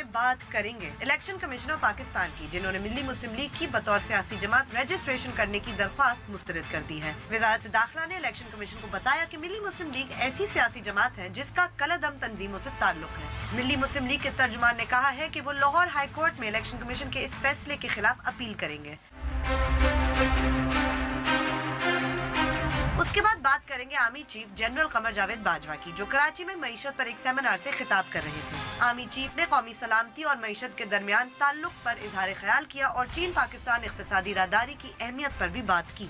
में बात करेंगे इलेक्शन कमिश्नर पाकिस्तान की, जिन्होंने मिली मुस्लिम लीग की बतौर सियासी जमात रजिस्ट्रेशन करने की दरख्वास्त मुस्तरद कर दी है। वजारत दाखिला ने इलेक्शन कमीशन को बताया कि मिली मुस्लिम लीग ऐसी सियासी जमात है जिसका कलअदम तंजीमों से ताल्लुक है। मिली मुस्लिम लीग के तर्जुमान ने कहा है कि वो लाहौर हाई कोर्ट में इलेक्शन कमीशन के इस फैसले के खिलाफ अपील करेंगे। उसके बाद बात करेंगे army chief general Qamar Javed Bajwa की, जो कराची में मईशत पर एक सेमिनार से खिताब कर रहे थे। आर्मी चीफ ने कौमी सलामती और मईशत के दरमियान ताल्लुक पर इजहार ख्याल किया और चीन पाकिस्तान इख्तिसादी राहदारी की अहमियत पर भी बात की।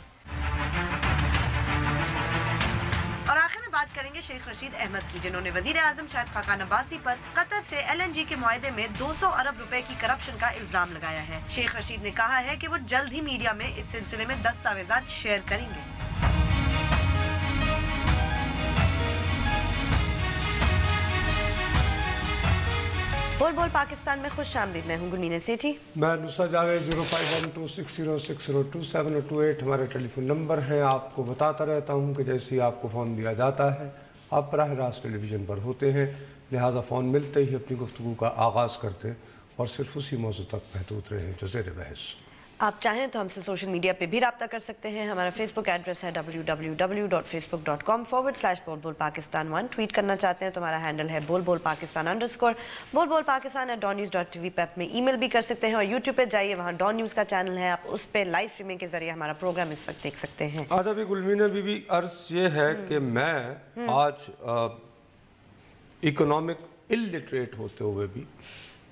और आखिर में बात करेंगे शेख रशीद अहमद की, जिन्होंने वजीर आजम शाहिद खाकान अब्बासी पर कतर से LNG के मुआहदे में 200 अरब रुपए की करप्शन का इल्जाम लगाया है। शेख रशीद ने कहा है कि वो जल्द ही मीडिया में इस सिलसिले में दस्तावेजात शेयर करेंगे। बोल बोल पाकिस्तान में खुश आमदीद। मैं हूँ गुलमीना सेठी। मैं नुसरत जावेद। 051260602728 हमारे टेलीफोन नंबर है। आपको बताता रहता हूँ कि जैसे ही आपको फ़ोन दिया जाता है आप बराह रास्त टेलीविज़न पर होते हैं, लिहाजा फ़ोन मिलते ही अपनी गुफ्तगू का आगाज़ करते हैं और सिर्फ उसी मौजू तक महदूद रहें जो ज़ेर बहस। आप चाहें तो हमसे सोशल मीडिया पे भी रब्ता कर सकते हैं। हमारा फेसबुक एड्रेस है www.facebook.com/बोलबोलपाकिस्तान1। ट्वीट करना चाहते हैं तो हमारा हैंडल है बोलबोलपाकिस्तान_। बोलबोलपाकिस्तान@dawnnews.tv पे में ईमेल भी कर सकते हैं और यूट्यूब पे जाइए, वहाँ डॉन न्यूज़ का चैनल है, आप उस पर लाइव स्ट्रीमिंग के जरिए हमारा प्रोग्राम इस वक्त देख सकते हैं। आज अभी गुलमीना बीबी अर्ज ये है कि मैं आज इकोनॉमिक इलिटरेट होते हुए भी,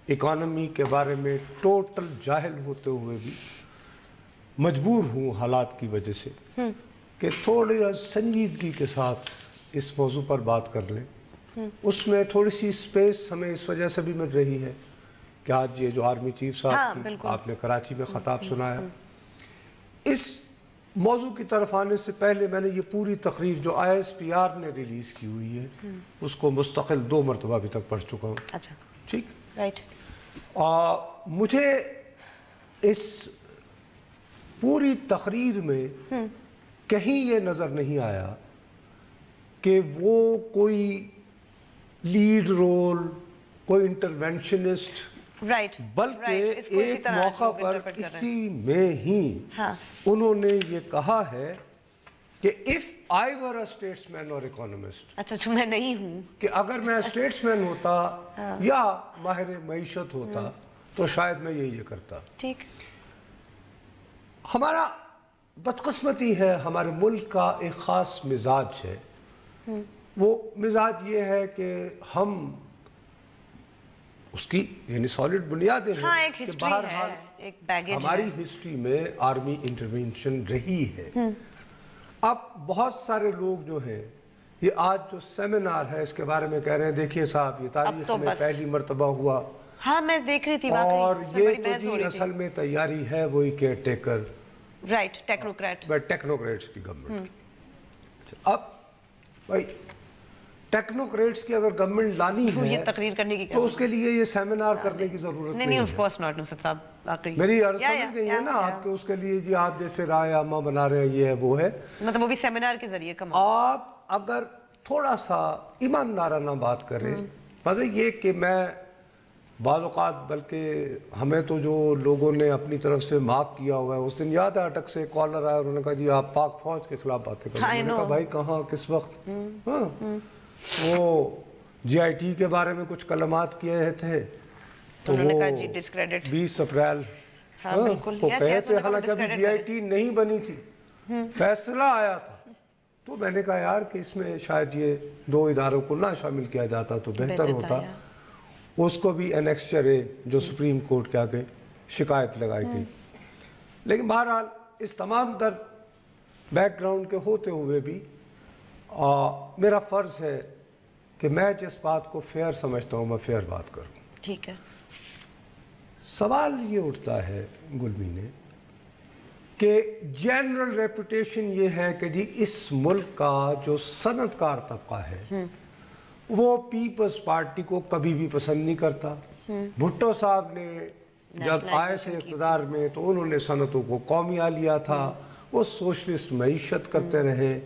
इकोनॉमी के बारे में टोटल जाहिल होते हुए भी मजबूर हूँ हालात की वजह से कि थोड़ी संजीदगी के साथ इस मौजू पर बात कर लें। उसमें थोड़ी सी स्पेस हमें इस वजह से भी मिल रही है कि आज ये जो आर्मी चीफ साहब की आपने कराची में ख़ताब सुनाया, इस मौजू की तरफ आने से पहले मैंने ये पूरी तकरीर जो ISPR ने रिलीज़ की हुई है उसको मुस्तकिल 2 मरतबा अभी तक पढ़ चुका हूँ। अच्छा, ठीक, राइट। मुझे इस पूरी तकरीर में कहीं ये नज़र नहीं आया कि वो कोई लीड रोल, कोई इंटरवेंशनिस्ट, बल्कि एक मौका पर इसी में ही उन्होंने ये कहा है कि if I were a statesman और इकोनॉमिस्ट, अच्छा जो मैं नहीं हूँ, कि अगर मैं स्टेट्समैन होता या माहिर मईशत होता तो शायद मैं ये करता। ठीक, हमारा बदकिस्मती है, हमारे मुल्क का एक ख़ास मिजाज है। वो मिजाज ये है कि हम उसकी यानी सॉलिड बुनियादें हैं, एक हिस्ट्री है, एक बैगेज हमारी हिस्ट्री में आर्मी इंटरवेंशन रही है। अब बहुत सारे लोग जो हैं ये आज जो सेमिनार है इसके बारे में कह रहे हैं, देखिए साहब ये तारीख में पहली मरतबा हुआ। हाँ, मैं देख रही थी और ये तो जी असल में तैयारी है वही केयर टेकर, राइट, टेक्नोक्रेट्स की गवर्नमेंट। अब भाई टेक्नोक्रेट्स की अगर गवर्नमेंट लानी है ये तकरीर करने की तो उसके लिए ये सेमिनार करने की जरूरत नहीं है। ऑफ कोर्स नॉट नुसरत साहब, मेरी अर्ज समझ गई है ना आपके, उसके लिए जी आप जैसे राय आमा बना रहे हैं ये है वो है, मतलब वो भी सेमिनार के जरिए। आप अगर थोड़ा सा ईमानदाराना बात करें, मतलब ये कि मैं बाद औक़ात, बल्कि हमें तो जो लोगों ने अपनी तरफ से मार्क किया हुआ है, उस दिन याद है अटक से कॉलर आया, उन्होंने कहा जी आप पाक फौज के खिलाफ बातें कर रहे हैं। मैंने कहा भाई कहाँ, किस वक्त? वो GIT के बारे में कुछ कलमात किए थे तो वो 20 अप्रैल वो कहे थे, हालांकि अभी GIT नहीं बनी थी, फैसला आया था। तो मैंने कहा यार कि इसमें शायद ये 2 इदारों को ना शामिल किया जाता तो बेहतर होता। उसको भी एनेक्स्चर है जो सुप्रीम कोर्ट के आगे शिकायत लगाई गई। लेकिन बहरहाल इस तमाम तर बैकग्राउंड के होते हुए भी मेरा फ़र्ज़ है कि मैं जिस बात को फेयर समझता हूँ मैं फेयर बात करूँ। ठीक है। सवाल ये उठता है गुलमीने कि जनरल रेपुटेशन ये है कि जी इस मुल्क का जो सनतकार तबका है वो पीपल्स पार्टी को कभी भी पसंद नहीं करता। भुट्टो साहब ने जब आए थे इक़्तिदार में तो उन्होंने सनतों को कौमिया लिया था, वो सोशलिस्ट मईशत करते रहे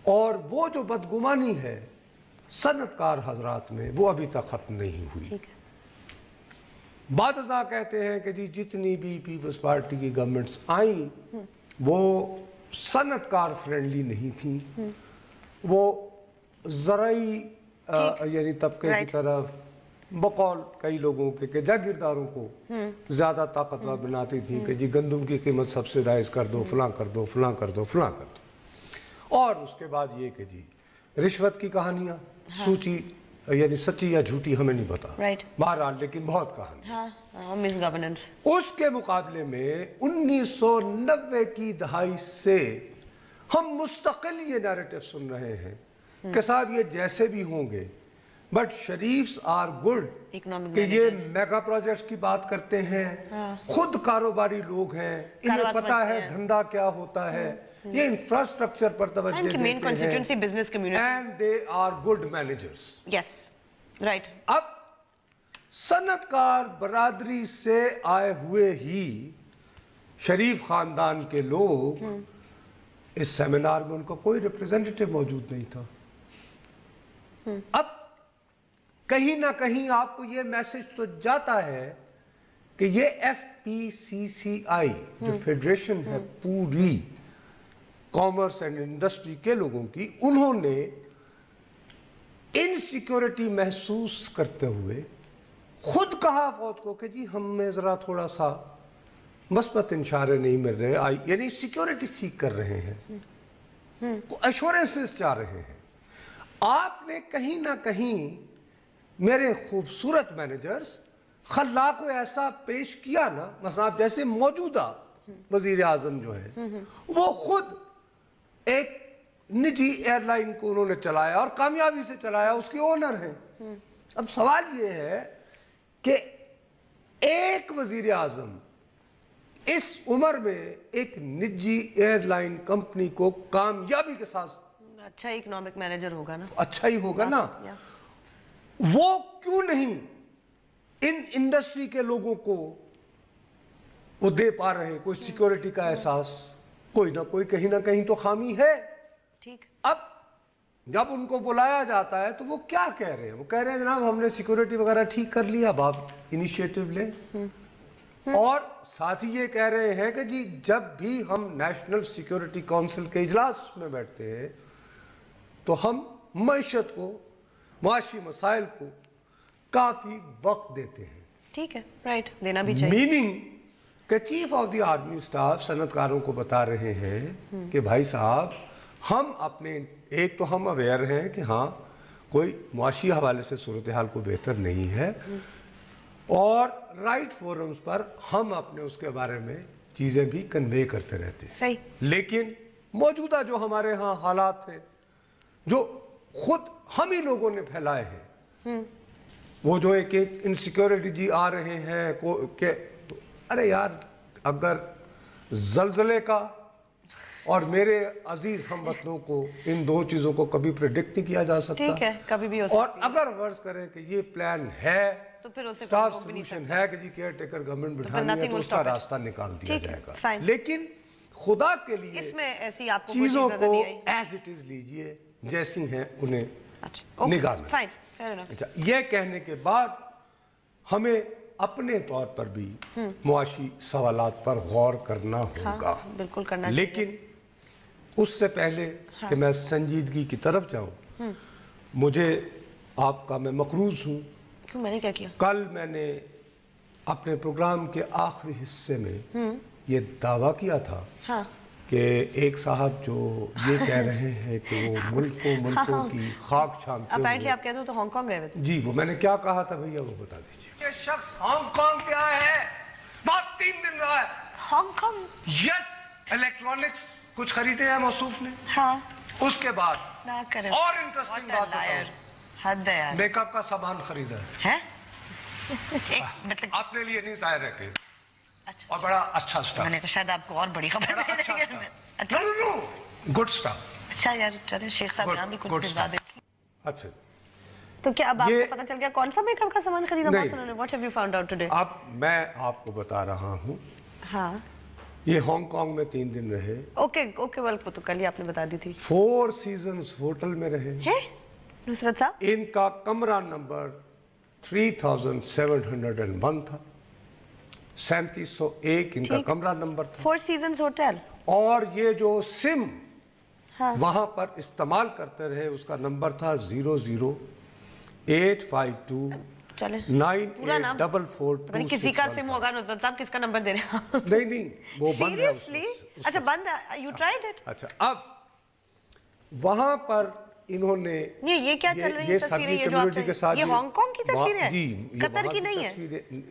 और वो जो बदगुमानी है सनतकार हजरात में वो अभी तक ख़त्म नहीं हुई। बादशाह कहते हैं कि जी जितनी भी पीपल्स पार्टी की गवर्नमेंट्स आई वो सनतकार फ्रेंडली नहीं थी, वो ज़राई यानी तबके की तरफ बकौल कई लोगों के जागीरदारों को ज्यादा ताकतवर बनाती थी कि जी गंदम की कीमत सब्सिडाइज कर दो, फलां कर दो, फलां कर दो, फलां कर दो। और उसके बाद ये कि जी रिश्वत की कहानियां, सूची यानी सच्ची या झूठी हमें नहीं पता, बहरहाल लेकिन बहुत कहानी। Miss governance. उसके मुकाबले में 1990 की दहाई से हम मुस्तकिल ये नैरेटिव सुन रहे हैं कि साहब ये जैसे भी होंगे बट शरीफ्स आर गुड, कि ये मेगा प्रोजेक्ट्स की बात करते हैं, खुद कारोबारी लोग हैं, इन्हें पता है धंधा क्या होता है, ये इंफ्रास्ट्रक्चर पर तवज्जो देते हैं, and they are good managers. Yes, right. अब सनतकार बरादरी से आए हुए ही शरीफ खानदान के लोग इस सेमिनार में उनका कोई रिप्रेजेंटेटिव मौजूद नहीं था। अब कहीं ना कहीं आपको ये मैसेज तो जाता है कि ये FPCCI जो फेडरेशन है पूरी कॉमर्स एंड इंडस्ट्री के लोगों की, उन्होंने इनसिक्योरिटी महसूस करते हुए खुद कहा फौज को कि जी हमें जरा थोड़ा सा मस्बत इशारे नहीं मिल रहे, यानी सिक्योरिटी सीख कर रहे हैं, एश्योरेंसेस चाह रहे हैं। आपने कहीं ना कहीं मेरे खूबसूरत मैनेजर्स खल्ला को ऐसा पेश किया ना, मसाब जैसे मौजूदा वजीर आजम जो है वो खुद एक निजी एयरलाइन को उन्होंने चलाया और कामयाबी से चलाया, उसके ओनर हैं। अब सवाल ये है कि एक वजीर आजम इस उम्र में एक निजी एयरलाइन कंपनी को कामयाबी के साथ, अच्छा इकोनॉमिक मैनेजर होगा ना, अच्छा ही होगा ना, वो क्यों नहीं इन इंडस्ट्री के लोगों को वो दे पा रहे, कोई सिक्योरिटी का एहसास, कोई ना कोई कहीं ना कहीं तो खामी है। ठीक। अब जब उनको बुलाया जाता है तो वो क्या कह रहे हैं? वो कह रहे हैं जनाब हमने सिक्योरिटी वगैरह ठीक कर लिया, अब आप इनिशिएटिव लें। और साथ ही ये कह रहे हैं कि जी जब भी हम नेशनल सिक्योरिटी काउंसिल के इजलास में बैठते हैं तो हम मईशत को, माशी मसाइल को काफी वक्त देते हैं। ठीक है, राइट, देना भी चाहिए। मीनिंग कि chief of the army staff सनतकारों को बता रहे हैं कि भाई साहब हम अपने, एक तो हम अवेयर हैं कि हाँ कोई मुआशी हवाले से सूरत हाल को बेहतर नहीं है, और राइट फोरम्स पर हम अपने उसके बारे में चीजें भी कन्वे करते रहते हैं। सही। लेकिन मौजूदा जो हमारे यहाँ हालात हैं जो खुद हम ही लोगों ने फैलाए हैं, वो जो एक इनसिक्योरिटी जी आ रहे हैं के, अरे यार अगर जलजले का और मेरे अजीज हमवतनों को, इन दो चीजों को कभी प्रेडिक्ट नहीं किया जा सकता। ठीक है, कभी भी हो सकता। और अगर वर्ष करें कि ये प्लान है तो फिर उसे स्टाफ सोल्यूशन है कि जी केयर टेकर गवर्नमेंट बिठानी है तो उसका रास्ता निकाल दिया जाएगा। लेकिन खुदा के लिए इसमें ऐसी आपको चीजों को एज इट इज लीजिए, जैसी हैं उन्हें निगाह में। अच्छा, ये कहने के बाद हमें अपने तौर पर भी मुआशी सवालात पर गौर करना होगा। बिल्कुल करना। लेकिन उससे पहले कि मैं संजीदगी की तरफ जाऊं, मुझे आपका, मैं मकरूज हूं। क्यों, मैंने क्या किया? कल मैंने अपने प्रोग्राम के आखिरी हिस्से में ये दावा किया था कि एक साहब जो ये कह रहे हैं कि वो मुल्कों की खाक छानते हुए, अपेरेंटली आप कहते हो तो हांगकांग गए थे। जी, वो मैंने क्या कहा था भैया वो बता दीजिए। ये शख्स हांगकांग के आया है, बात 3 दिन रहा है हांगकांग। यस, इलेक्ट्रॉनिक्स कुछ खरीदे हैं मौसूफ ने। हाँ। उसके बाद ना करें। और इंटरेस्टिंग बात बताओ, हद है यार, मेकअप का सामान खरीदा है। मतलब अपने लिए नहीं, जाहिर है कि अच्छा, और बड़ा अच्छा स्टाफ। मैंने कहा शायद आपको और बड़ी खबर है। अच्छा, गुड स्टाफ। अच्छा यार, चले शेख साहब यहाँ भी कुछ भिजवा दे। अच्छा, तो क्या अब आपको पता चल गया कौन सा मेकअप का सामान खरीदा उन्होंने? What have you found out today? अब मैं आपको बता रहा हूँ। हाँ, ये हांगकांग में 3 दिन रहे। ओके ओके, वेल वो तो कल ही आपने बता दी थी। 4 सीजन्स होटल में रहे हैं नुसरत साहब। इनका कमरा नंबर 3701 था। 3701 इनका कमरा नंबर था। 4 सीजन्स होटल। और ये जो सिम वहां पर इस्तेमाल करते रहे उसका नंबर था 008529844। किसी का सिम होगा नुसरत साहब, किसका नंबर दे रहे हैं? नहीं वो बंद है। अच्छा बंद है, यू ट्राइड इट? अच्छा अब वहां पर इन्होंने ये क्या चल रही है तस्वीरें, ये जो आप के साथ, ये हांगकांग की तस्वीरें हैं जी, कतर की नहीं है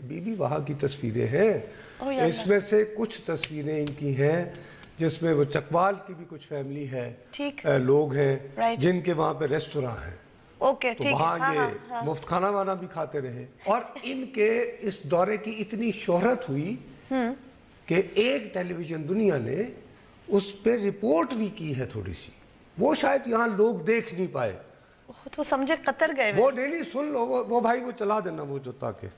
बीबी, वहां की तस्वीरें हैं। इसमें से कुछ तस्वीरें इनकी हैं जिसमें वो चकवाल की भी कुछ फैमिली है, लोग हैं जिनके वहां पे रेस्टोरेंट है। ओके, तो वहाँ ये मुफ्त खाना वाना भी खाते रहे। और इनके इस दौरे की इतनी शोहरत हुई कि एक टेलीविजन दुनिया ने उस पे रिपोर्ट भी की है थोड़ी सी, वो शायद यहाँ लोग देख नहीं पाए। तो समझे कतर गए वो नहीं सुन लो, वो भाई वो चला देना वो जो ताकि।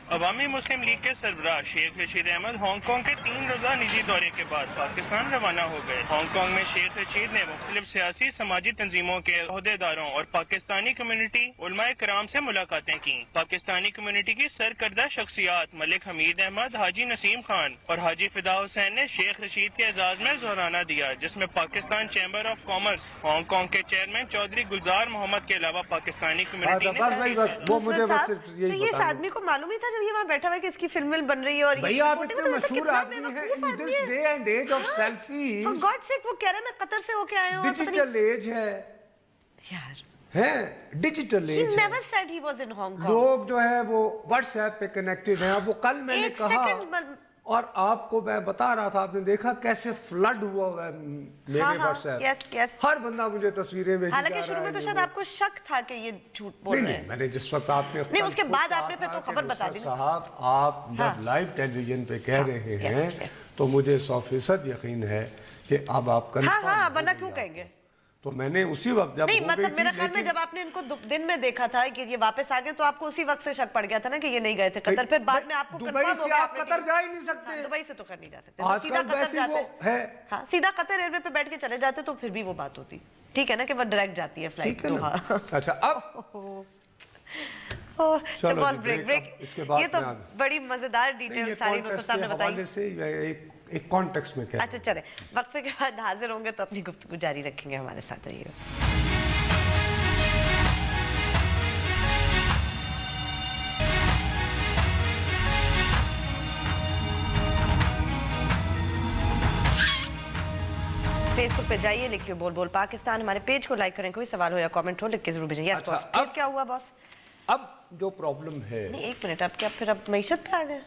अवामी मुस्लिम लीग के सरबराह शेख रशीद अहमद हांगकांग के 3 रोज़ा निजी दौरे के बाद पाकिस्तान रवाना हो गए। हांगकांग में शेख रशीद ने मुख्तलिफ सियासी समाजी तंजीमों के अहदेदारों और पाकिस्तानी कम्युनिटी उलमाए कराम से मुलाकातें की। पाकिस्तानी कम्युनिटी की सरकर्दा शख्सियात मलिक हमीद अहमद, हाजी नसीम खान और हाजी फिदा हुसैन ने शेख रशीद के एजाज में जोराना दिया, जिसमें Pakistan chamber of commerce Hong Kong के चेयरमैन चौधरी गुलजार मोहम्मद के अलावा पाकिस्तानी कम्युनिटी ने। ये इस आदमी को मालूम ही था जब ये वहाँ बैठा हुआ है कि इसकी फिल्म बन रही है और भैया आप इतने मशहूर आदमी हैं in this day and age of selfies. For God sake वो कह रहे हैं मैं कतर से होके आया हूँ। डिजिटल एज है यार, है digital age. He never said he was in Hong Kong. लोग जो है वो व्हाट्सएप पे कनेक्टेड हैं। वो कल मैंने कहा और आपको मैं बता रहा था, आपने देखा कैसे फ्लड हुआ है मेरे व्हाट्सएप। हर बंदा मुझे तस्वीरें भेज रहा है। हालांकि शुरू में तो शायद आपको शक था कि ये झूठ बोल रहे हैं। मैंने जिस वक्त आपने नहीं, उसके बाद आपने फिर तो खबर बता दी साहब, आप जब लाइव टेलीविजन पे कह रहे हैं तो मुझे 100% यकीन है कि अब आप कंफर्म। हाँ, वरना क्यों कहेंगे? तो मैंने उसी वक्त जब नहीं मतलब मेरा ख्याल में जब आपने इनको दिन में देखा था कि ये वापस आ गए तो आपको उसी वक्त से शक पड़ गया था ना कि ये नहीं गए थे कतर। फिर बाद में आपको दुबई से आप कतर जा ही नहीं सकते। दुबई से तो कर नहीं जा सकते, सीधा कतर जाते हैं। हाँ, सीधा कतर एयरवे पे बैठ के चले जाते तो फिर भी वो बात होती। ठीक है ना कि वो डायरेक्ट जाती है फ्लाइट। तो हाँ अच्छा अब चलो ब्रेक। ये तो बड़ी मजेदार डिटेल सारी नुसरत साहब ने बताई। एक कॉन्टेक्स्ट में क्या। अच्छा चले, वक्फे के बाद हाजिर होंगे तो अपनी गुफ्तगू जारी रखेंगे, हमारे साथ रहिएगा। फेसबुक पे जाइए, लिखिए बोल बोल पाकिस्तान, हमारे पेज को लाइक करें, कोई सवाल हो या कमेंट हो लिख के जरूर भेजिए। अच्छा, अब क्या हुआ बॉस? अब जो प्रॉब्लम है, नहीं एक मिनट, अब क्या फिर अब मईशत पे आ गए?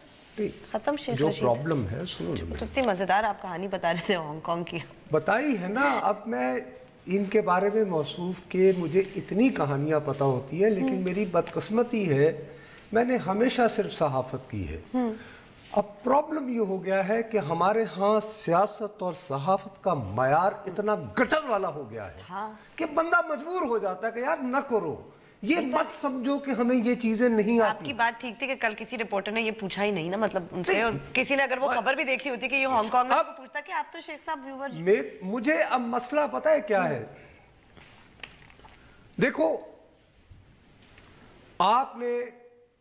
खत्म शेख जो प्रॉब्लम है सुनो, तो इतनी मजेदार आप कहानी बता रहे थे हांगकांग की, बताई है ना। अब मैं इनके बारे में मौसूफ के मुझे इतनी कहानियां पता होती है, लेकिन मेरी बदकिस्मती है मैंने हमेशा सिर्फ सहाफत की है। अब प्रॉब्लम ये हो गया है कि हमारे यहाँ सियासत और सहाफत का मयार इतना गटर वाला हो गया है कि बंदा मजबूर हो जाता है कि यार न करो, ये मत समझो कि हमें ये चीजें नहीं आती। आपकी बात ठीक थी कि कल किसी रिपोर्टर ने ये पूछा ही नहीं ना, मतलब उनसे, और किसी ने अगर वो खबर भी देखी होती कि ये हांगकांग में, तो पूछता कि आप तो शेख साहब व्यूअर। मुझे अब मसला पता है क्या है। देखो आपने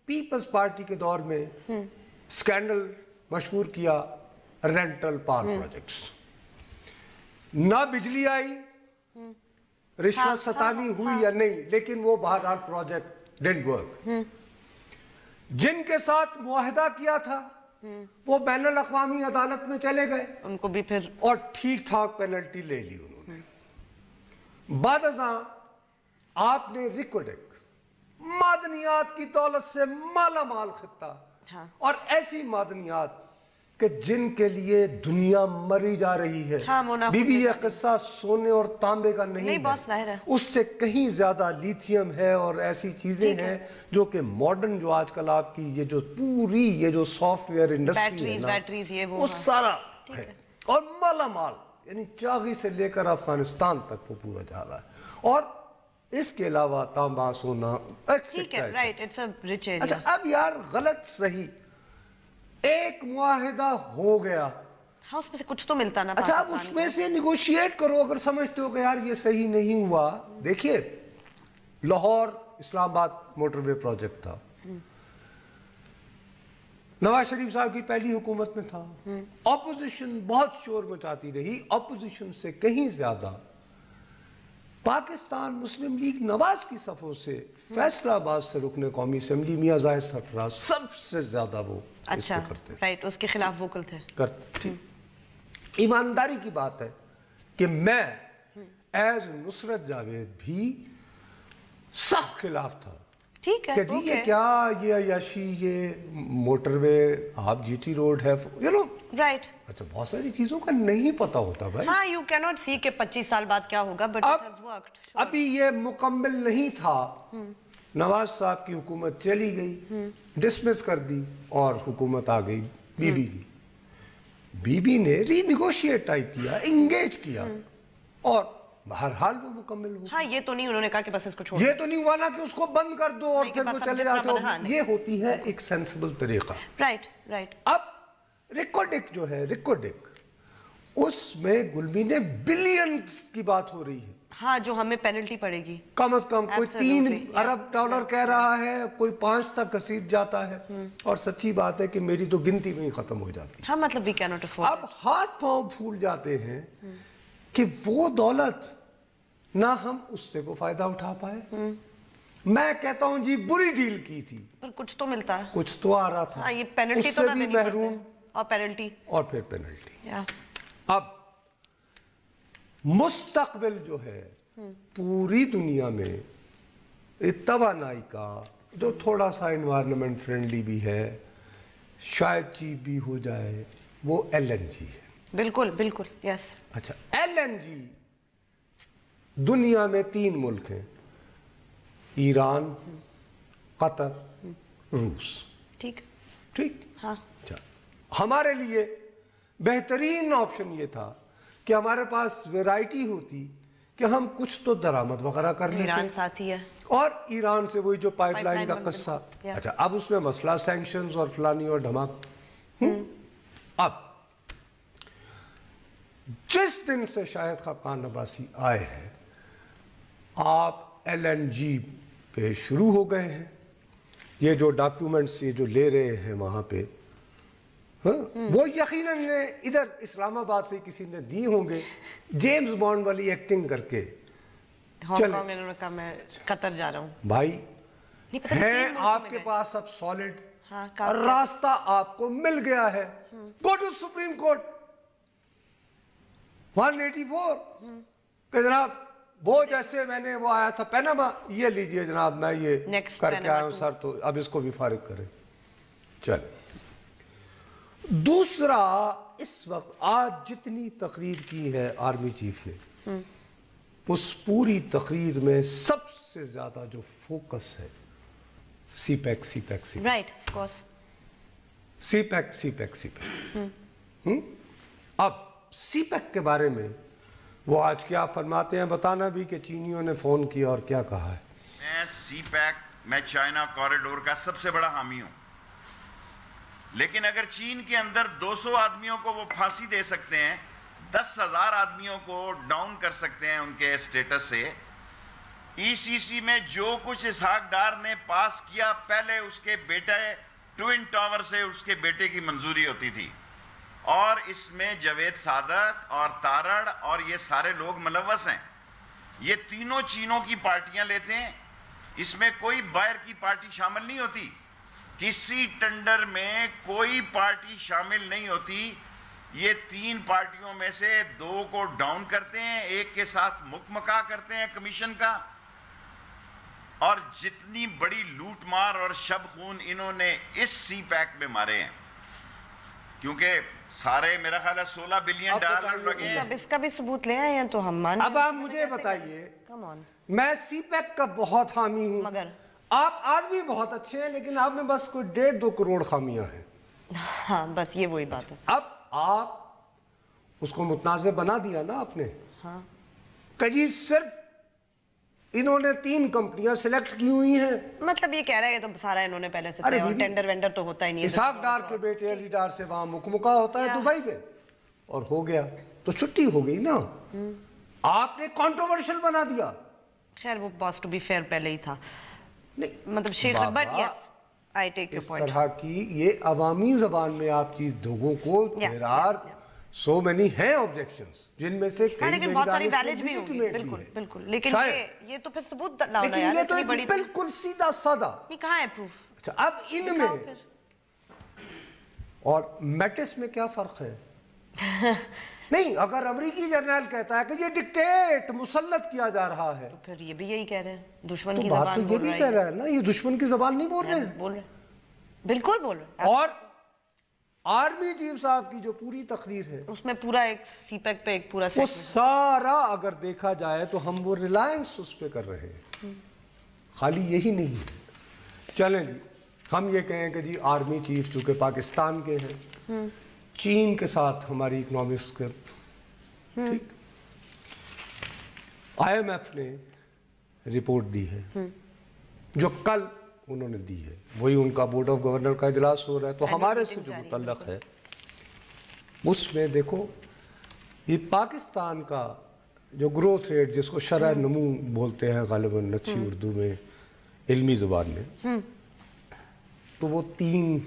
पीपल्स पार्टी के दौर में स्कैंडल मशहूर किया रेंटल पावर प्रोजेक्ट्स, ना बिजली आई, रिश्वत सतानी हुई या नहीं, लेकिन वो बहरहाल प्रोजेक्ट डिडंट वर्क। जिनके साथ मुआहदा किया था वो बैनुल अक़वामी अदालत में चले गए, उनको भी फिर और ठीक ठाक पेनल्टी ले ली उन्होंने। बादशाह आपने रिकॉर्डिक मादनियात की दौलत से माला माल खित्ता, और ऐसी मादनियात कि जिनके लिए दुनिया मरी जा रही है। बीबी ये किस्सा सोने और तांबे का नहीं है, उससे कहीं ज्यादा लिथियम है और ऐसी चीजें हैं जो कि मॉडर्न, जो आजकल आपकी ये जो पूरी ये जो सॉफ्टवेयर इंडस्ट्री है ना, वो सारा है और माला माल, यानी चागी से लेकर अफगानिस्तान तक वो पूरा जा रहा है। और इसके अलावा तांबा, सोना, अच्छा अब यार गलत सही एक मुआहिदा हो गया, हाँ उसमें से कुछ तो मिलता ना। अच्छा अब उसमें से निगोशिएट करो अगर समझते हो कि यार ये सही नहीं हुआ। देखिए लाहौर इस्लामाबाद मोटरवे प्रोजेक्ट था, नवाज शरीफ साहब की पहली हुकूमत में था, ऑपोजिशन बहुत शोर मचाती रही, ऑपोजिशन से कहीं ज्यादा पाकिस्तान मुस्लिम लीग नवाज की सफ़ों से फैसलाबाद से रुकने कौमी असेंबली मियां जाहिद सरफराज सबसे ज्यादा वो अच्छा करते राइट, उसके खिलाफ वोकल थे, करते। ईमानदारी की बात है कि मैं एज नुसरत जावेद भी सख्त खिलाफ था। ठीक है कि जी ये क्या, ये अयाशी, ये मोटरवे, आप जीटी रोड है, यू नो राइट। अच्छा, बहुत सारी चीजों का नहीं पता होता भाई। हाँ, यू कैन नॉट सी के 25 साल बाद क्या होगा, बट इट हैज वर्कड। अभी ये मुकम्मल नहीं था, नवाज साहब की हुकूमत चली गई, डिसमिस कर दी और हुकूमत आ गई बीबी की। बीबी ने रीनिगोशिएट टाइप किया, एंगेज किया और बहरहाल वो मुकम्मल हुआ। हाँ, ये तो नहीं उन्होंने कहा कि बस इसको छोड़, ये तो नहीं हुआ ना कि उसको बंद कर दो और फिर वो चले जाते हो। ये होती है एक सेंसिबल तरीका। Right right. अब रिकॉर्डिक जो है, रिकॉर्डिक, उसमें गुलमी ने बिलियंस की बात हो रही है। हाँ, जो हमें पेनल्टी पड़ेगी कम से कम कोई 3 अरब डॉलर कह रहा है, कोई 5 तक घसीट जाता है। और सच्ची बात है कि मेरी तो गिनती में ही खत्म हो जाती है। हाँ, मतलब वी कैन नॉट अफोर्ड। अब हाथ पांव फूल जाते हैं कि वो दौलत ना हम उससे को फायदा उठा पाए। मैं कहता हूं जी बुरी डील की थी, पर कुछ तो मिलता है, कुछ तो आ रहा था। हाँ, ये पेनल्टी तो ना देनी महरूम और पेनल्टी और फिर पेनल्टी। या अब मुस्तकबिल जो है पूरी दुनिया में तवानाई का जो थोड़ा सा एनवायरनमेंट फ्रेंडली भी है, शायद चीप भी हो जाए, वो LNG है। बिल्कुल बिल्कुल, यस। अच्छा, LNG दुनिया में 3 मुल्क हैं, ईरान, कतर, रूस। ठीक ठीक। हाँ। अच्छा, हमारे लिए बेहतरीन ऑप्शन ये था कि हमारे पास वैरायटी होती कि हम कुछ तो दरामद वगैरह कर लेते। ईरान साथी है और ईरान से वही जो पाइपलाइन का किस्सा। अच्छा, अब उसमें मसला सैंक्शंस और फलानी और धमाक। अब जिस दिन से शाहिद खाकान अब्बासी आए हैं, आप LNG पे शुरू हो गए हैं। ये जो डॉक्यूमेंट्स ये जो ले रहे हैं वहां पे, हाँ, वो यकीनन ने इधर इस्लामाबाद से किसी ने दी होंगे, जेम्स बॉन्ड वाली एक्टिंग करके। हांगकांग इन्होंने कहा मैं कतर जा रहा हूं। भाई नहीं पता है आपके पास अब सॉलिड हाँ, रास्ता आपको मिल गया है। गो टू सुप्रीम कोर्ट 184 कि जनाब वो जैसे मैंने वो आया था पैनामा, ये लीजिए जनाब, मैं ये करके आया हूं सर, तो अब इसको भी फारिग करें। चल, दूसरा, इस वक्त आज जितनी तकरीर की है आर्मी चीफ ने, उस पूरी तकरीर में सबसे ज्यादा जो फोकस है CPEC CPEC CPEC. Right, of course, CPEC CPEC CPEC. अब सीपैक के बारे में वो आज क्या फरमाते हैं, बताना भी कि चीनियों ने फोन किया और क्या कहा है। मैं सीपैक, मैं चाइना कॉरिडोर का सबसे बड़ा हामी हूं, लेकिन अगर चीन के अंदर 200 आदमियों को वो फांसी दे सकते हैं, 10,000 आदमियों को डाउन कर सकते हैं उनके स्टेटस से, ECC में जो कुछ इसहाक डार ने पास किया, पहले उसके बेटे ट्विन टावर से उसके बेटे की मंजूरी होती थी, और इसमें जावेद सादक और तारड़ और ये सारे लोग मुलव्वस हैं। ये तीनों चीनों की पार्टियां लेते हैं, इसमें कोई बाहर की पार्टी शामिल नहीं होती, किसी टेंडर में कोई पार्टी शामिल नहीं होती। ये 3 पार्टियों में से 2 को डाउन करते हैं, एक के साथ मुकमका करते हैं कमीशन का, और जितनी बड़ी लूट मार और शब खून इन्होंने इस सीपैक में मारे हैं, क्योंकि सारे मेरा ख्याल है $16 बिलियन लगे हैं। अब इसका भी सबूत ले आए हैं तो हम मान। अब आप मुझे बताइए, कम ऑन, मैं सीपैक का बहुत हामी हूं, मगर आप आदमी बहुत अच्छे हैं, लेकिन आप में बस कोई 1.5-2 करोड़ खामियां हैं। हाँ, बस ये वही बात है। अब आप उसको मुतनाज़ बना दिया ना आपने। हाँ, कि जी सिर्फ इन्होंने 3 कंपनियां सिलेक्ट की हुई हैं। मतलब ये कह रहा है तो सारा इन्होंने पहले से अरे तय, और टेंडर वेंडर तो होता ही नहीं है। इसहाक डार के बेटे अली डार से वहां मुकमुका होता है दुबई में, और हो गया तो छुट्टी हो गई ना। आपने कंट्रोवर्शियल बना दिया। खैर वो बॉस टू बी फेयर पहले ही था, नहीं मतलब शेख, बट यस اس طرح کی یہ عوامی زبان میں آپ چیز لوگوں کو there are so many ہیں objections جن میں سے کئی لیکن بہت ساری ویلڈ بھی ہوگی. بالکل بالکل. لیکن یہ تو پھر ثبوت نہ ہونا یار. لیکن یہ تو بالکل سیدھا سادہ. یہ کہاں ہے پروف؟ اچھا اب ان میں اور میٹس میں کیا فرق ہے؟ نہیں اگر امریکی جرنیل کہتا ہے کہ یہ ڈکٹیٹ مسلط کیا جا رہا ہے تو پھر یہ بھی یہی کہہ رہے ہیں دشمن کی تو بات زبان تو یہ بھی کہہ رہا ہے نا یہ دشمن کی زبان نہیں بول رہے ہیں. بول رہے بالکل بول رہے. اور آرمی چیف صاحب کی جو پوری تقریر ہے اس میں پورا ایک سی پیک پہ ایک پورا وہ سارا اگر دیکھا جائے تو ہم وہ ریلائنس اس پہ کر رہے ہیں. خالی یہی نہیں ہے. چلیں جی ہم یہ کہیں کہ جی آرمی چیف چونکہ پاکستان کے ہیں چین کے ساتھ ہماری اکنامکس کے ٹھیک آئی ایم ایف نے رپورٹ دی ہے جو کل انہوں نے دی ہے وہی ان کا بورڈ آف گورنر کا اجلاس ہو رہا ہے تو ہمارے سے جو متعلق ہے اس میں دیکھو یہ پاکستان کا جو گروتھ ریٹ جس کو شرح نمو بولتے ہیں غالباً اچھی اردو میں علمی زبان میں تو وہ 3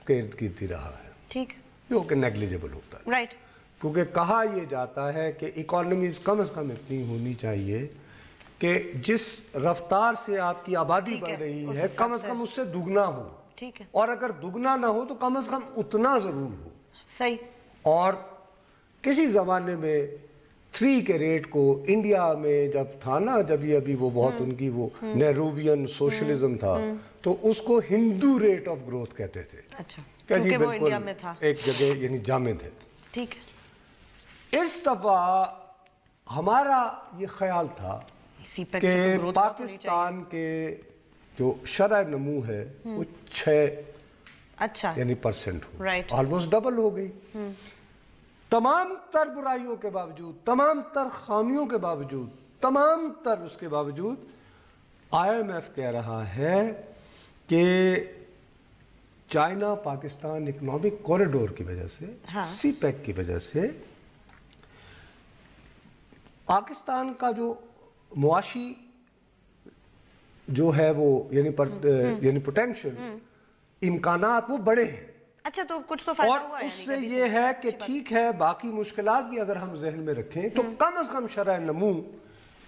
کے ارد گرد ہی رہا ہے ٹھیک جو کہ نیگلیجبل ہوتا ہے رائٹ. کیونکہ کہا یہ جاتا ہے کہ اکانومیز کم از کم اتنی ہونی چاہیے کہ جس رفتار سے آپ کی آبادی بڑھ رہی ہے کم از کم اس سے دگنا ہو. ٹھیک ہے. اور اگر دگنا نہ ہو تو کم از کم اتنا ضرور ہو. صحیح. اور کسی زمانے میں 3 کے ریٹ کو انڈیا میں جب تھا نا جب یہ ابھی وہ بہت ان کی وہ نیرووین سوشلزم تھا تو اس کو ہندو ریٹ آف گروتھ کہتے تھے. اچھا کہ جی وہ انڈیا میں تھا ایک جگہ یعنی جامد ہے. ٹھیک ہے. اس دفعہ ہمارا یہ خیال تھا کہ پاکستان کے جو شرح نمو ہے وہ 6 یعنی % ہو آلموسٹ ڈبل ہو گئی. تمام تر برائیوں کے باوجود تمام تر خامیوں کے باوجود تمام تر اس کے باوجود آئی ایم ایف کہہ رہا ہے کہ چائنا پاکستان اکنامک کوریڈور کی وجہ سے سی پیک کی وجہ سے پاکستان کا جو معاشی جو ہے وہ یعنی پوٹینشل امکانات وہ بڑے ہیں. اچھا تو کچھ تو فائدہ اور ہوا ہے اس سے یہ ہے کہ ٹھیک ہے باقی مشکلات بھی اگر ہم ذہن میں رکھیں تو کم از کم شرح نمو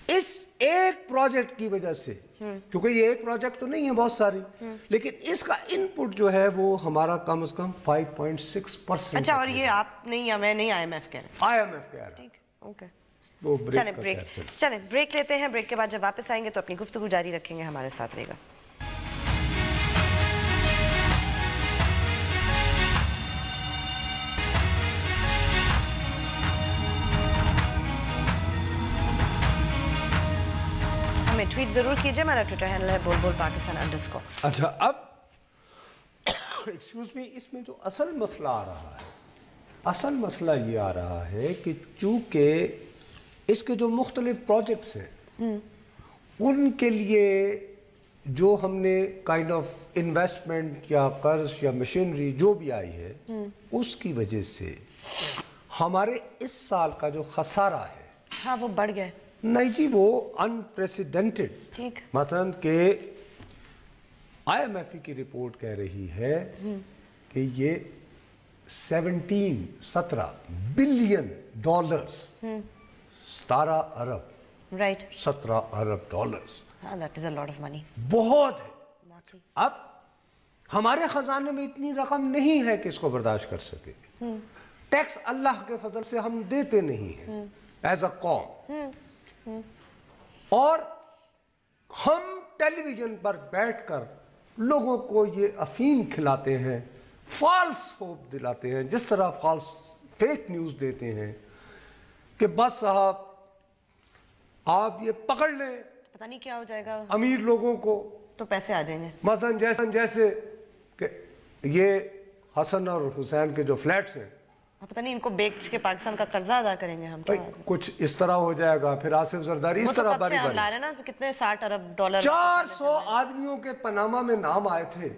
اس ایک پروجیکٹ کی وجہ سے کیونکہ یہ ایک پروجیکٹ تو نہیں ہے بہت ساری لیکن اس کا ان پٹ جو ہے وہ ہمارا کم از کم 5.6%. اچھا اور یہ آپ نہیں یا میں نہیں آئی ایم ایف کہہ رہے آئی ایم ایف کہہ رہا ٹھیک اوکے. چلیں بریک لیتے ہیں. بریک کے بعد جب واپس آئیں گے تو اپنی گفتگو جاری رکھیں گے. ہمارے ساتھ رہے گا. ہمیں ٹویٹ ضرور کیجئے. ہمارا ٹویٹر ہینڈل ہے بول پاکستان _ اچھا اب ایکسکیوز می اس میں جو اصل مسئلہ آ رہا ہے اصل مسئلہ یہ آ رہا ہے کہ چونکہ اس کے جو مختلف پروجیکٹس ہیں ان کے لیے جو ہم نے کائنڈ آف انویسٹمنٹ یا قرض یا مشینری جو بھی آئی ہے اس کی وجہ سے ہمارے اس سال کا جو خسارہ ہے ہاں وہ بڑھ گیا. نہیں جی وہ انپریسیڈنٹڈ. ٹھیک مثلا کہ آئی ایم ایف کی رپورٹ کہہ رہی ہے کہ یہ 17 billion dollars 17 Arab right 17 Arab dollars that is a lot of money. بہت ہے. اب ہمارے خزانے میں اتنی رقم نہیں ہے کہ اس کو برداشت کر سکے. ٹیکس اللہ کے فضل سے ہم دیتے نہیں ہیں ایز اے قوم اور ہم ٹیلی ویژن پر بیٹھ کر لوگوں کو یہ افیم کھلاتے ہیں فالس ہوپ دلاتے ہیں جس طرح فالس فیک نیوز دیتے ہیں کہ بس صاحب آپ یہ پکڑ لیں پتہ نہیں کیا ہو جائے گا امیر لوگوں کو تو پیسے آ جائیں گے. مثلا جیسے کہ یہ حسن اور حسین کے جو فلیٹس ہیں پتہ نہیں ان کو بیچ کے پاکستان کا قرضہ ادا کریں گے ہم. کچھ اس طرح ہو جائے گا. پھر آصف زرداری اس طرح باری باری لا رہے نا کتنے 60 ارب ڈالر 400 آدمیوں کے پاناما میں نام آئے تھے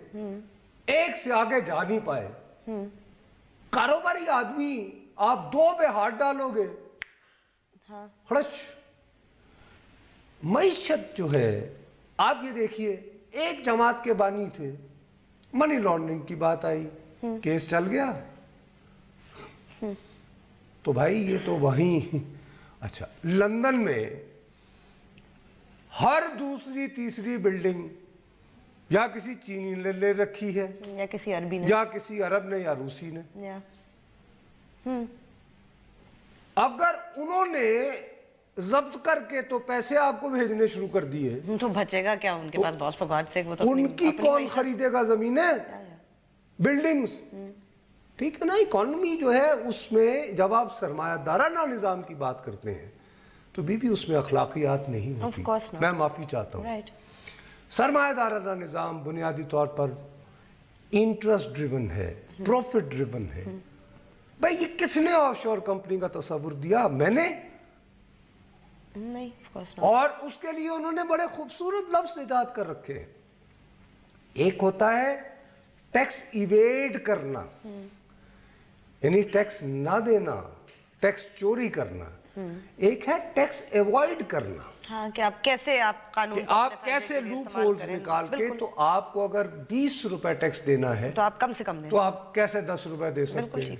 ایک سے آگے جا نہیں پائے. کاروباری آدمی آپ 2 پہ ہاتھ ڈالو گے خرچ. معیشت جو ہے آپ یہ دیکھیے एक जमात के बानी थे, मनी लॉन्ड्रिंग की बात आई, केस चल गया। तो भाई ये तो वहीं, अच्छा लंदन में हर दूसरी तीसरी बिल्डिंग या किसी चीनी ने ले रखी है, या किसी अरबी ने, या किसी अरब ने, या रूसी ने। अगर उन्होंने जब्त करके तो पैसे आपको भेजने शुरू कर दिए तो बचेगा क्या उनके पास बॉस? फॉर गॉड सेक, वो तो उनकी कौन खरीदेगा जमीनें, बिल्डिंग्स? ठीक है ना। इकोनॉमी जो है उसमें जब आप सरमायादाराना निजाम की बात करते हैं तो बीबी उसमें अखलाकियात नहीं होती। मैं माफी चाहता हूँ। सरमायादाराना निजाम बुनियादी तौर पर इंटरेस्ट ड्रिवन है, प्रॉफिट ड्रिवन है। भाई ये किसने ऑफशोर कंपनी का तस्वुर दिया? मैंने नहीं। और उसके लिए उन्होंने बड़े खूबसूरत लफ्ज इजाद कर रखे हैं। एक होता है टैक्स इवेड करना, यानी टैक्स ना देना, टैक्स चोरी करना। एक है टैक्स अवॉइड करना। हाँ, कि आप कैसे आप कानून आप कैसे लूप होल्स निकाल के, तो आपको अगर 20 रुपए टैक्स देना है तो आप कम से कम दें, तो आप कैसे 10 रुपए दे सकते हैं।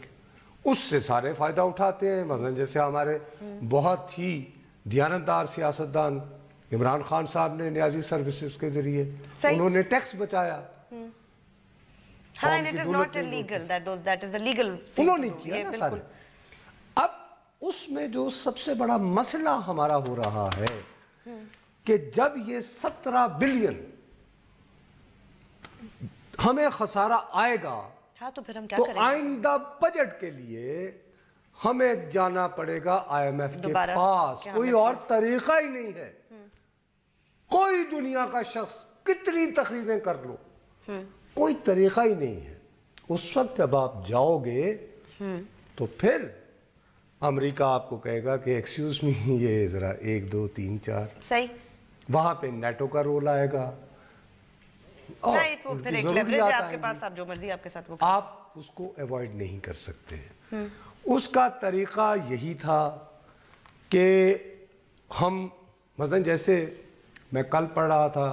उससे सारे फायदा उठाते हैं। मसलन जैसे हमारे बहुत ही दियानतदार सियासतदान इमरान खान साहब ने न्याजी सर्विसेज के जरिए उन्होंने टैक्स बचाया। हाँ, it is not illegal, that is a legal thing. उन्होंने किया ना सारे। अब उसमें जो सबसे बड़ा मसला हमारा हो रहा है कि जब ये 17 बिलियन हमें खसारा आएगा, हाँ, तो फिर हम क्या करेंगे? आइंदा बजट के लिए हमें जाना पड़ेगा IMF के पास। कोई और तरीका ही नहीं है। कोई दुनिया का शख्स कितनी तकरीरें कर लो, कोई तरीका ही नहीं है। उस वक्त जब आप जाओगे तो फिर अमेरिका आपको कहेगा कि एक्सक्यूज मी, ये जरा 1 2 3 4 सही। वहां पे नेटो का रोल आएगा और फिर एक लेवरेज है आपके पास, आप जो मर्जी आपके साथ वो आप उसको अवॉइड नहीं कर सकते। उसका तरीका यही था कि हम मतलब जैसे मैं कल पढ़ रहा था,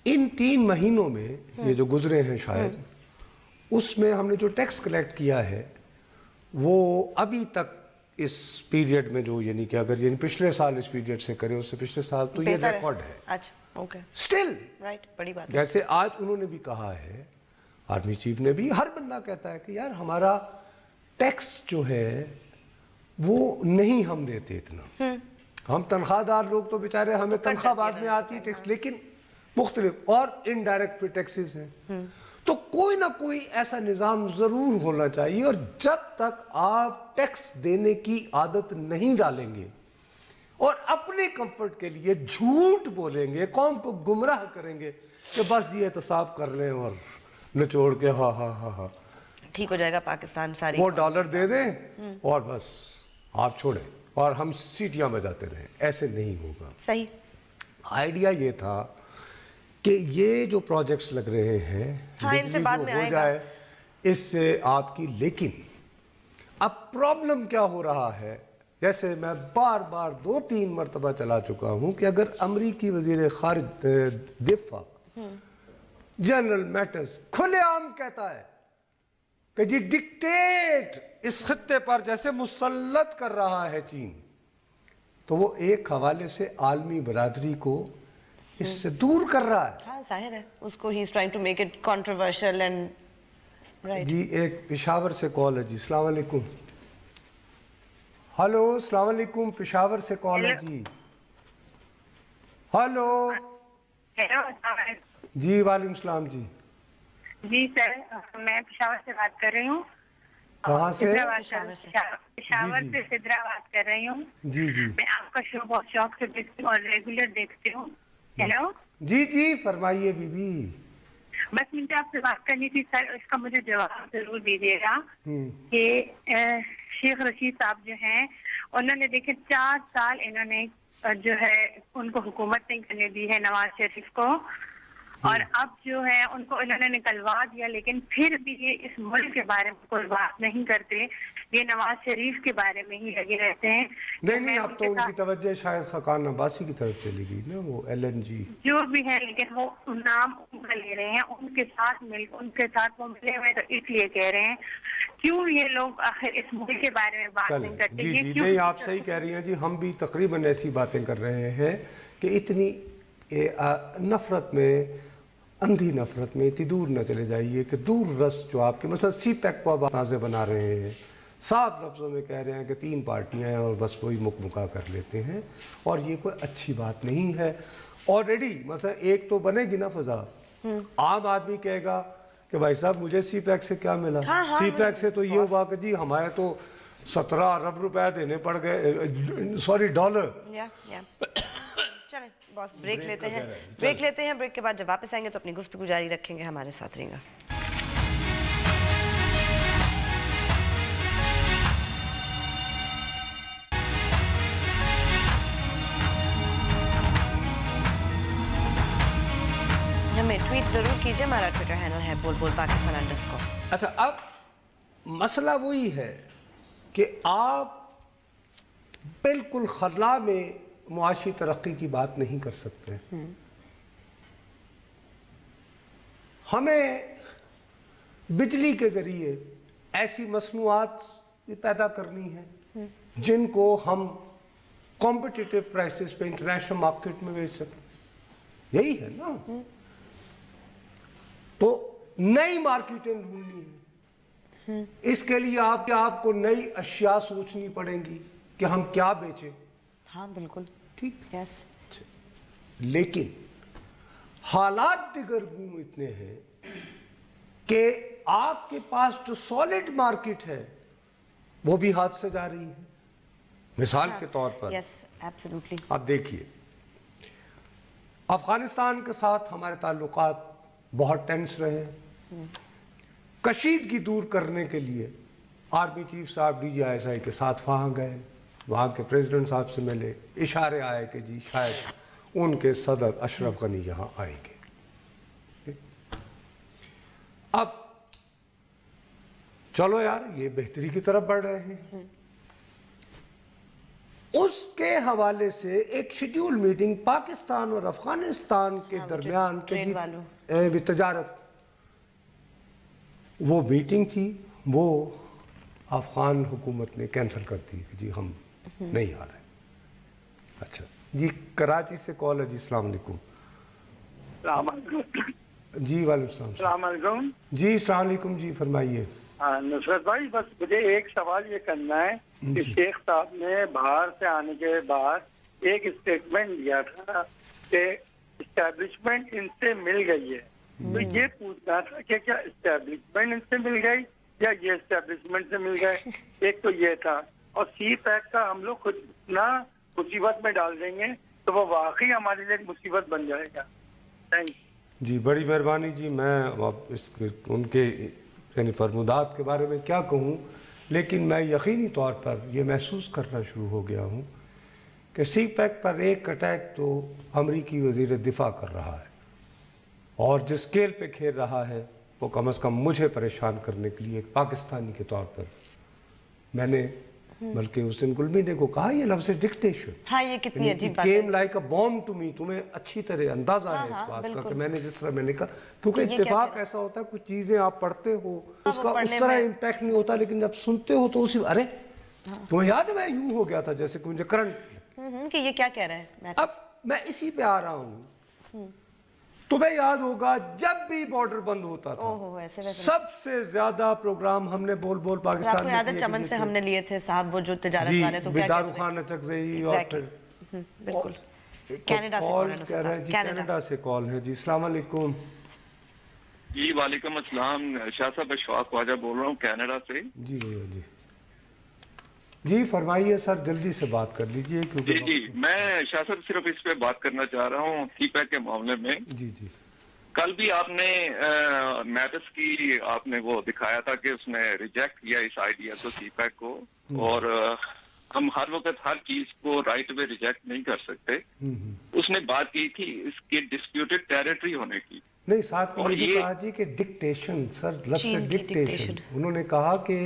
इन 3 महीनों में ये जो गुजरे हैं शायद, उसमें हमने जो टैक्स कलेक्ट किया है वो अभी तक इस पीरियड में जो, यानी कि अगर यानी पिछले साल इस पीरियड से करें उससे पिछले साल, तो ये रिकॉर्ड है। अच्छा, ओके, स्टिल राइट, बड़ी बात। जैसे आज उन्होंने भी कहा है, आर्मी चीफ ने भी, हर बंदा कहता है कि यार हमारा टैक्स जो है वो नहीं हम देते इतना। हम तनख्वाहदार लोग तो बेचारे, हमें तनख्वाह बाद में आती है टैक्स, लेकिन मुख्तलिफ और इनडायरेक्ट भी टैक्सेस हैं। तो कोई ना कोई ऐसा निज़ाम ज़रूर होना चाहिए। और जब तक आप टैक्स देने की आदत नहीं डालेंगे और अपने कंफर्ट के लिए झूठ बोलेंगे, कौम को गुमराह करेंगे कि बस ये एहतसाब कर लें और निचोड़ के हा हा हा हा ठीक हो जाएगा पाकिस्तान, सारी वो डॉलर दे दें और बस आप छोड़ें और हम सीटियां बजाते रहें, ऐसे नहीं होगा। सही। आइडिया ये था कि ये जो प्रोजेक्ट्स लग रहे हैं, हाँ, इनसे बाद में हो जाए इससे आपकी, लेकिन अब प्रॉब्लम क्या हो रहा है, जैसे मैं बार बार 2-3 मरतबा चला चुका हूं कि अगर अमरीकी वजीर खारिज दिफा जनरल मैटिस खुलेआम कहता है कि जी डिक्टेट इस खित्ते पर जैसे मुसल्लत कर रहा है चीन, तो वो एक हवाले से आलमी बरादरी को इससे दूर कर रहा है। हाँ, जाहिर है उसको, he is trying to make it controversial and right. जी एक पेशावर से कॉल है जी। अस्सलाम वालेकुम। हेलो, अस्सलाम वालेकुम, पेशावर से कॉल है जी। हेलो। जी वालेकुम सलाम जी। जी सर, मैं पेशावर से बात कर रही हूँ। कहाँ से? पेशावर से सिद्रा बात कर रही हूँ। जी जी। मैं आपका शो बहुत शौक से देखती हूँ और रेगुलर देखती हूँ। हेलो जी जी, फरमाइए बीबी। बस मुझे आपसे बात करनी थी सर, इसका मुझे जवाब जरूर दीजिएगा कि शेख रशीद साहब जो हैं, उन्होंने देखे 4 साल इन्होंने जो है उनको हुकूमत नहीं करने दी है नवाज शरीफ को, اور اب جو ہے ان کو انہوں نے نکلوا دیا، لیکن پھر بھی یہ اس ملک کے بارے میں کوئی بات نہیں کرتے، یہ نواز شریف کے بارے میں ہی لگے رہتے ہیں. نہیں اب تو ان کی توجہ شاید خاقان عباسی کی طرف چلی گئی نا، وہ LNG جو بھی ہے، لیکن وہ نام ان کا لے رہے ہیں، ان کے ساتھ وہ ملے ہوئے، تو اس لیے کہہ رہے ہیں کیوں یہ لوگ آخر اس ملک کے بارے میں بات نہیں کرتے. جی نہیں آپ صحیح کہہ رہی ہیں جی، ہم بھی تقریباً ایسی باتیں کر رہے ہیں کہ اتنی نفرت میں، اندھی نفرت میں اتنی دور نہ چلے جائیے کہ دور رس جو آپ کے مثلا سی پیک کو اب تازے بنا رہے ہیں، صاف لفظوں میں کہہ رہے ہیں کہ 3 پارٹیاں ہیں اور بس وہی مکمکا کر لیتے ہیں، اور یہ کوئی اچھی بات نہیں ہے. آلریڈی مثلا ایک تو بنے گی نا فضا، عام آدمی کہے گا کہ بھائی صاحب مجھے سی پیک سے کیا ملا. سی پیک سے تو یہ ہوا کہ جی ہمارے تو 17 ارب روپے دینے پڑ گئے، سوری ڈالر. چلیں باس بریک لیتے ہیں، بریک کے بعد جب واپس آئیں گے تو اپنی گفتگو جاری رکھیں گے. ہمارے ساتھ رہیں گا. ہمیں ٹویٹ ضرور کیجئے، ہمارا ٹویٹر ہینڈل ہے بول پاکستان_. اچھا اب مسئلہ وہی ہے کہ آپ بالکل خلا میں معاشی ترقی کی بات نہیں کر سکتے. ہمیں بجلی کے ذریعے ایسی مصنوعات پیدا کرنی ہے جن کو ہم کمپٹیٹیو پرائسز پہ انٹرنیشنل مارکیٹ میں بیچ سکیں. یہی ہے نا. تو نئی مارکیٹیں ڈھونڈنی ہے، اس کے لیے آپ کو نئی اشیاء سوچنی پڑیں گی کہ ہم کیا بیچیں. ہاں بالکل ٹھیک. لیکن حالات دیگر اتنے ہیں کہ آپ کے پاس جو سالڈ مارکیٹ ہے وہ بھی ہاتھ سے جا رہی ہے. مثال کے طور پر آپ دیکھیے افغانستان کے ساتھ ہمارے تعلقات بہت ٹینس رہے ہیں. کشیدگی دور کرنے کے لیے آرمی چیف صاحب DGISI کے ساتھ وہاں گئے، وہاں کے پریزیڈنٹ صاحب سے ملے، اشارے آئے کہ جی شاید ان کے صدر اشرف غنی یہاں آئیں گے. اب چلو یار یہ بہتری کی طرف بڑھ رہے ہیں. اس کے حوالے سے ایک شیڈیول میٹنگ پاکستان اور افغانستان کے درمیان تجارت، وہ میٹنگ تھی، وہ افغان حکومت نے کینسل کر دی کہ جی ہم نہیں آ رہے. اچھا جی کراچی سے کال ہے جی. السلام علیکم. السلام علیکم. جی وعلیکم السلام. السلام علیکم. جی السلام علیکم. جی فرمائیے. نصرت بھائی بس مجھے ایک سوال یہ کرنا ہے کہ شیخ صاحب نے باہر سے آنے کے بعد ایک اسٹیٹمنٹ دیا تھا کہ اسٹیبلشمنٹ ان سے مل گئی ہے. تو یہ پوچھنا تھا کہ کیا اسٹیبلشمنٹ ان سے مل گئی یا یہ اسٹیبلشمنٹ سے مل گئے. ایک تو یہ تھا. اور سی پیک کا ہم لوگ خود اتنا مصیبت میں ڈال دیں گے تو وہ واقعی ہمارے لیے مصیبت بن جائے گا. Thank you. جی بڑی مہربانی جی. میں ان کے یعنی فرمودات کے بارے میں کیا کہوں، لیکن میں یقینی طور پر یہ محسوس کرنا شروع ہو گیا ہوں کہ سی پیک پر ایک اٹیک تو امریکی وزیر دفاع کر رہا ہے، اور جس اسکیل پہ کھیل رہا ہے وہ کم از کم مجھے پریشان کرنے کے لیے ایک پاکستانی کے طور پر میں نے بلکہ اس دن گلمینے کو کہا یہ لفظ ڈکٹیشن. ہاں یہ کتنی عجیب بات ہے. came like a bomb to me. تمہیں اچھی طرح اندازہ ہے اس بات کا کہ میں نے جس طرح میں نے کہا، کیونکہ اتفاق ایسا ہوتا ہے کچھ چیزیں آپ پڑھتے ہو اس کا اس طرح امپیکٹ نہیں ہوتا، لیکن جب سنتے ہو تو اسی ارے تمہیں یاد ہے میں یوں ہو گیا تھا جیسے کہ مجھے کرنٹ کہ یہ کیا کہہ رہا ہے. اب میں اسی پہ آ رہا ہوں. تمہیں یاد ہوگا جب بھی بارڈر بند ہوتا تھا سب سے زیادہ پروگرام ہم نے بول پاکستان میں کیے. چمن سے ہم نے لیے تھے صاحب وہ جو تجارت والے، تو دارو خان اچکزئی اور پھر بالکل کینیڈا سے کال ہے جی. السلام علیکم. جی وعلیکم السلام. شاہ صاحب اشفاق خواجہ بول رہا ہوں کینیڈا سے. جی جی جی فرمائیے سر، جلدی سے بات کر لیجئے کیونکہ جی میں شاہ صاحب صرف اس پہ بات کرنا چاہ رہا ہوں سی پیک کے معاملے میں. جی جی کل بھی آپ نے میٹس کی آپ نے وہ دکھایا تھا کہ اس نے ریجیکٹ کیا اس آئیڈیا کو سی پیک کو، اور ہم ہر وقت ہر چیز کو رائٹ وے ریجیکٹ نہیں کر سکتے. اس نے بات کی تھی اس کے ڈسپیوٹڈ ٹیریٹری ہونے کی. نہیں، ساتھ میں یہ کہا جی کہ ڈکٹیشن، سر لفظ ڈکٹیشن، انہوں نے کہا کہ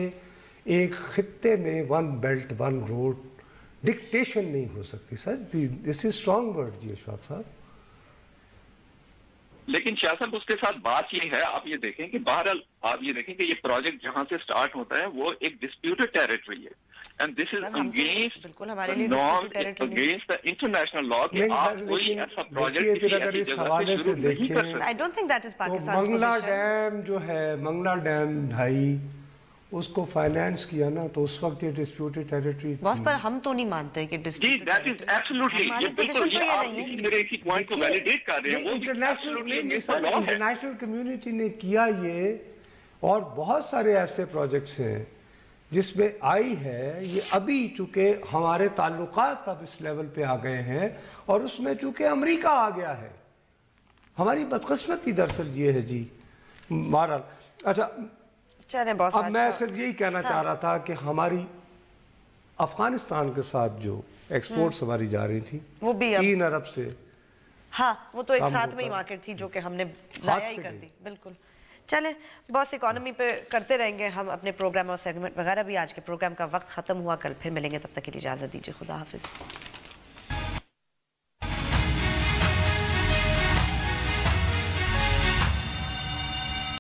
ایک خطے میں one belt one road dictation نہیں ہو سکتی. سر دس از اسٹرانگ ورڈ جی اشفاق صاحب. لیکن شاہ صاحب اس کے ساتھ بات یہ ہے، آپ یہ دیکھیں کہ بہرحال آپ یہ دیکھیں کہ یہ پروجیکٹ جہاں سے سٹارٹ ہوتا ہے وہ ایک ڈسپیوٹڈ ٹیریٹری ہے. And this is against the norm, against the international law کہ آپ کوئی ایسا پروجیکٹ کسی ایسی جگہ سے شروع نہیں کر سکتے. I don't think that is Pakistan's تو منگلا position. ڈیم جو ہے، منگلا ڈیم ڈھائی اس کو فائنانس کیا نا، تو اس وقت یہ ڈسپیوٹڈ ٹیریٹری باس پر ہم تو نہیں مانتے کہ جی ڈسپیوٹڈ that is absolutely یہ بالکل یہ آپ میرے اسی پوائنٹ کو ویلیڈیٹ کر رہے ہیں. وہ انٹرنیشنل کمیونٹی نے کیا یہ، اور بہت سارے ایسے پروجیکٹس ہیں جس میں آئی ہے. یہ ابھی چونکہ ہمارے تعلقات اب اس لیول پہ آ گئے ہیں، اور اس میں چونکہ امریکہ آ گیا ہے. ہماری بدقسمتی دراصل یہ ہے جی بہرحال. اچھا اب میں صرف یہی کہنا چاہ رہا تھا کہ ہماری افغانستان کے ساتھ جو ایکسپورٹس ہماری جا رہی تھی وہ بھی 3 ارب سے، ہاں وہ تو ایک ساتھ میں ہی مارکیٹ تھی جو کہ ہم نے ضائع ہی کر دی. بالکل. چلیں باس، اکانومی پہ کرتے رہیں گے ہم اپنے پروگرام اور سیگمنٹ وغیرہ بھی. آج کے پروگرام کا وقت ختم ہوا، کل پھر ملیں گے، تب تک کے لیے اجازت دیجیے. خدا حافظ.